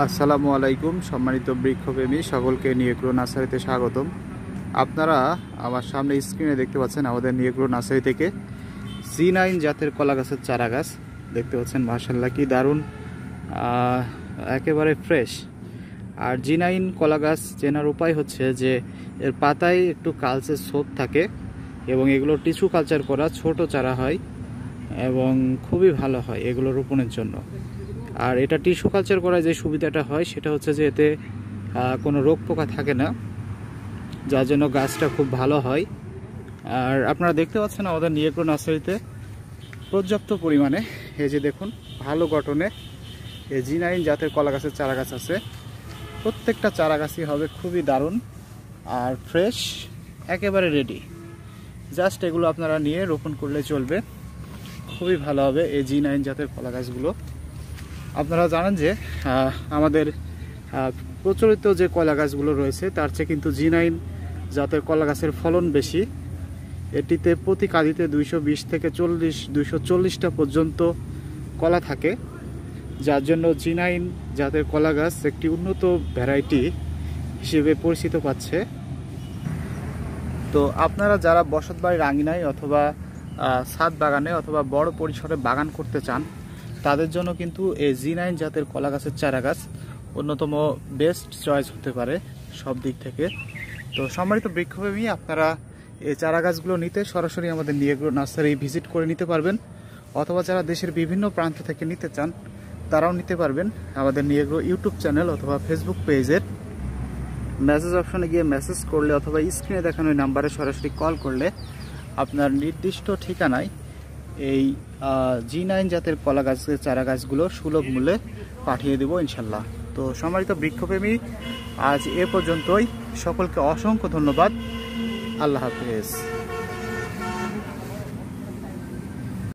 আসসালামু আলাইকুম সম্মানিত বৃক্ষপ্রেমী সকলকে নিয়েগ্রো নার্সারিতে স্বাগতম। আপনারা আমার সামনে স্ক্রিনে দেখতে পাচ্ছেন আমাদের নিয়েগ্রো নার্সারি থেকে C9 জাতের কলা গাছের চারা গাছ দেখতে পাচ্ছেন। মাশাআল্লাহ কি দারুণ, একেবারে ফ্রেশ। আর G9 কলা গাছ চেনার উপায় হচ্ছে যে এর পাতায় একটু কালচে ছোপ থাকে এবং এগুলো টিস্যু কালচার করা ছোট চারা হয় এবং খুবই ভালো হয় এগুলো রোপণের জন্য। আর এটা টিস্যু কালচার করার যে সুবিধাটা হয় সেটা হচ্ছে যে এতে কোনো রোগ পোকা থাকে না, যার জন্য গাছটা খুব ভালো হয়। আর আপনারা দেখতে পাচ্ছেন আমাদের নিয়েগ্রো নার্সারিতে পর্যাপ্ত পরিমাণে এই যে দেখুন ভালো গঠনে এই G9 জাতের কলা গাছের চারা গাছ আছে। প্রত্যেকটা চারা গাছই হবে খুবই দারুণ আর ফ্রেশ, একেবারে রেডি। জাস্ট এগুলো আপনারা নিয়ে রোপণ করলে চলবে, খুবই ভালো হবে এই G9 জাতের কলা গাছগুলো। আপনারা জানেন যে আমাদের প্রচলিত যে কলা গাছগুলো রয়েছে তার চেয়ে কিন্তু G9 জাতের কলা গাছের ফলন বেশি। এটিতে প্রতি কাঁদিতে 220 থেকে 240টা পর্যন্ত কলা থাকে, যার জন্য G9 জাতের কলা গাছ একটি উন্নত ভ্যারাইটি হিসেবে পরিচিত পাচ্ছে। তো আপনারা যারা বসতবাড়ির আঙিনায় অথবা ছাদ বাগানে অথবা বড় পরিসরে বাগান করতে চান তাদের জন্য কিন্তু এই G9 জাতের কলা গাছের চারা গাছ অন্যতম বেস্ট চয়েস হতে পারে সব দিক থেকে। তো সম্মানিত বৃক্ষপ্রেমী, আপনারা এই চারা গাছগুলো নিতে সরাসরি আমাদের নিয়েগ্রো নার্সারি ভিজিট করে নিতে পারবেন, অথবা যারা দেশের বিভিন্ন প্রান্ত থেকে নিতে চান তারাও নিতে পারবেন। আমাদের নিয়েগ্রো ইউটিউব চ্যানেল অথবা ফেসবুক পেজের মেসেজ অপশনে গিয়ে মেসেজ করলে অথবা স্ক্রিনে দেখানো ওই নাম্বারে সরাসরি কল করলে আপনার নির্দিষ্ট ঠিকানায় এই G9 জাতের কলা গাছের চারা গাছগুলো সুলভ মূল্যে পাঠিয়ে দেবো ইনশাল্লাহ। তো সম্মানিত বৃক্ষপ্রেমী, আজ এ পর্যন্তই। সকলকে অসংখ্য ধন্যবাদ। আল্লাহ হাফেজ।